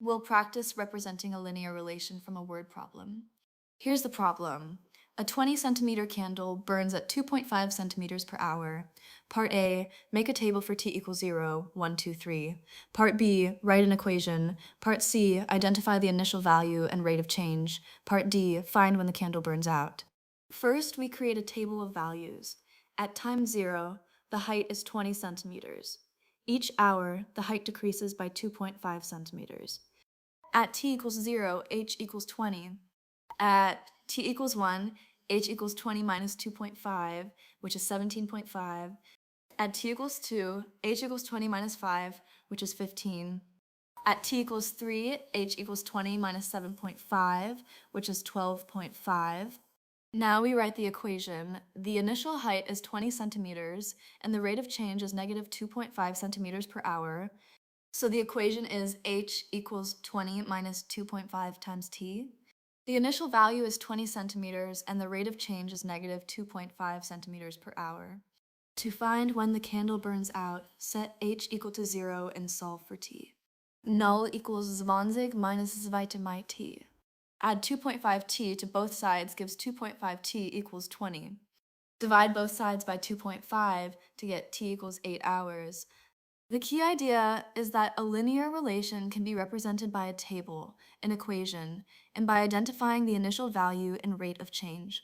We'll practice representing a linear relation from a word problem. Here's the problem. A 20 centimeter candle burns at 2.5 centimeters per hour. Part A, make a table for t equals 0, 1, 2, 3. Part B, write an equation. Part C, identify the initial value and rate of change. Part D, find when the candle burns out. First, we create a table of values. At time 0, the height is 20 centimeters. Each hour, the height decreases by 2.5 centimeters. At t equals 0, h equals 20. At t equals 1, h equals 20 minus 2.5, which is 17.5. At t equals 2, h equals 20 minus 5, which is 15. At t equals 3, h equals 20 minus 7.5, which is 12.5. Now we write the equation. The initial height is 20 centimeters, and the rate of change is negative 2.5 centimeters per hour. So the equation is h equals 20 minus 2.5 times t. The initial value is 20 centimeters, and the rate of change is negative 2.5 centimeters per hour. To find when the candle burns out, set h equal to 0 and solve for t. Null equals 20 minus 2 t. Add 2.5t to both sides gives 2.5t equals 20. Divide both sides by 2.5 to get t equals 8 hours. The key idea is that a linear relation can be represented by a table, an equation, and by identifying the initial value and rate of change.